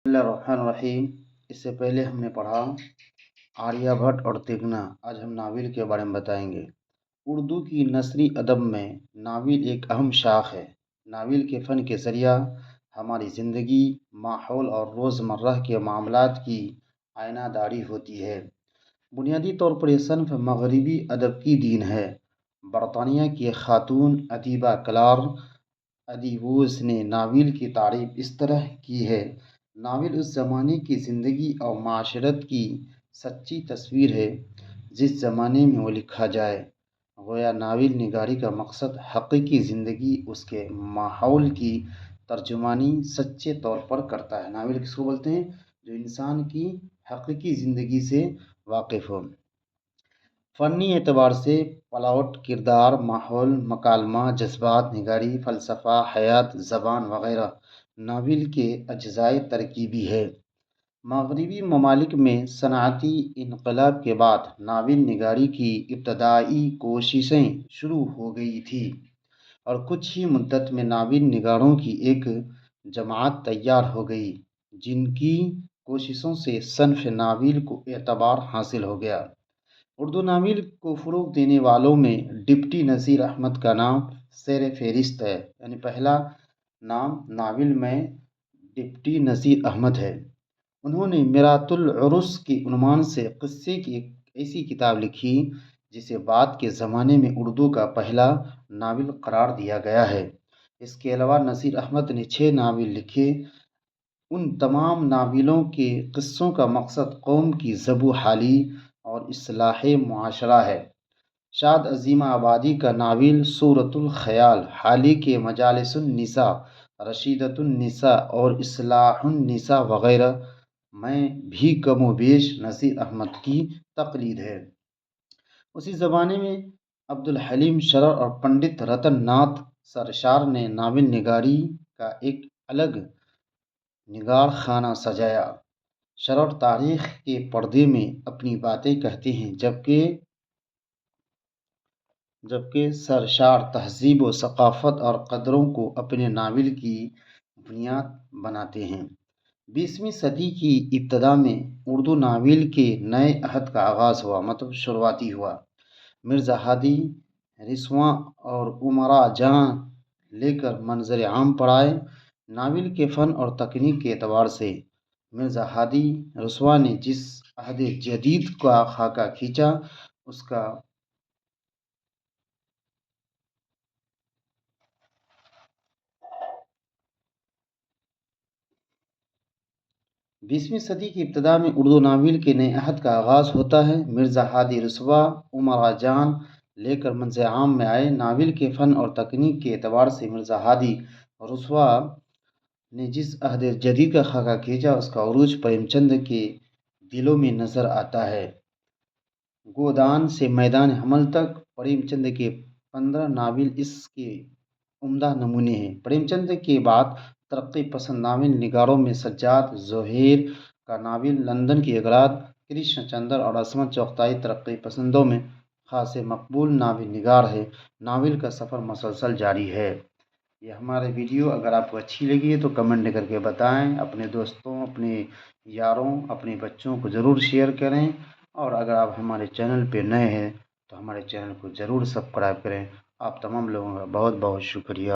بسم اللہ الرحمن الرحیم۔ اس سے پہلے ہم نے پڑھا آریہ بھٹ اور تگنا۔ آج ہم ناول کے بارے میں بتائیں گے۔ اردو کی نثری ادب میں ناول ایک اہم شاخ ہے۔ ناول کے فن کے ذریعہ ہماری زندگی، ماحول اور روزمرہ کے معاملات کی آئینہ داری ہوتی ہے۔ بنیادی طور پر یہ صنف مغربی ادب کی دین ہے۔ برطانیہ کی خاتون ادیبہ کلار ادیووس نے ناول کی تعریف اس طرح کی ہے: ناول اس زمانے کی زندگی اور معاشرت کی سچی تصویر ہے جس زمانے میں وہ لکھا جائے۔ گویا ناول نگاری کا مقصد حقیقی زندگی، اس کے ماحول کی ترجمانی سچے طور پر کرتا ہے۔ ناول کس کو بولتے ہیں؟ جو انسان کی حقیقی زندگی سے واقف ہو۔ فنی اعتبار سے پلاٹ، کردار، ماحول، مکالمہ، جذبات، نگاری، فلسفہ، حیات، زبان وغیرہ ناول کے اجزائے ترکیبی ہے۔ مغربی ممالک میں صنعتی انقلاب کے بعد ناول نگاری کی ابتدائی کوششیں شروع ہو گئی تھیں اور کچھ ہی مدت میں ناول نگاروں کی ایک جماعت تیار ہو گئی جن کی کوششوں سے صنف ناول کو اعتبار حاصل ہو گیا۔ اردو ناول کو فروغ دینے والوں میں ڈپٹی نذیر احمد کا نام سر فہرست ہے، یعنی پہلا نام ناول میں ڈپٹی نذیر احمد ہے۔ انہوں نے میرات العروس کے عنوان سے قصے کی ایک ایسی کتاب لکھی جسے بعد کے زمانے میں اردو کا پہلا ناول قرار دیا گیا ہے۔ اس کے علاوہ نذیر احمد نے 6 ناول لکھے۔ ان تمام ناولوں کے قصوں کا مقصد قوم کی ذبح و حالی اور اصلاح معاشرہ ہے۔ شاد عظیمہ آبادی کا ناول صورت الخیال، حالی کے مجالس النساء، رشیدۃ النساء اور اصلاح النساء وغیرہ میں بھی کم و بیش نذیر احمد کی تقلید ہے۔ اسی زمانے میں عبدالحلیم شرر اور پنڈت رتن ناتھ سرشار نے ناول نگاری کا ایک الگ نگار خانہ سجایا۔ شرر تاریخ کے پردے میں اپنی باتیں کہتے ہیں جبکہ سرشار تہذیب و ثقافت اور قدروں کو اپنے ناول کی بنیاد بناتے ہیں۔ 20ویں صدی کی ابتدا میں اردو ناول کے نئے عہد کا آغاز ہوا، شروعاتی ہوا۔ مرزا ہادی رسواں اور امراء جاں لے کر منظر عام پر آئے۔ ناول کے فن اور تکنیک کے اعتبار سے مرزا ہادی رسواں نے جس عہد جدید کا خاکہ کھینچا اس کا 20ویں صدی کی ابتدا میں اردو ناول کے نئے عہد کا آغاز ہوتا ہے۔ مرزا ہادی رسوا امراء جاں لے کر منظر عام میں آئے۔ ناول کے فن اور تکنیک کے اعتبار سے مرزا ہادی رسوا نے جس عہد جدید کا خاکہ کھینچا اس کا عروج پریم چند کے دلوں میں نظر آتا ہے۔ گودان سے میدان حمل تک پریم چند کے 15 ناول اس کے عمدہ نمونے ہیں۔ پریم چند کے بعد ترقی پسند ناول نگاروں میں سجاد زوہیر کا ناول لندن کی اغراض، کرشن چندر اور عصمت چغتائی ترقی پسندوں میں خاصے مقبول ناول نگار ہیں۔ ناول کا سفر مسلسل جاری ہے۔ یہ ہمارے ویڈیو اگر آپ کو اچھی لگی ہے تو کمنٹ کر کے بتائیں۔ اپنے دوستوں، اپنے یاروں، اپنے بچوں کو ضرور شیئر کریں، اور اگر آپ ہمارے چینل پہ نئے ہیں تو ہمارے چینل کو ضرور سبسکرائب کریں۔ آپ تمام لوگوں کا بہت بہت شکریہ۔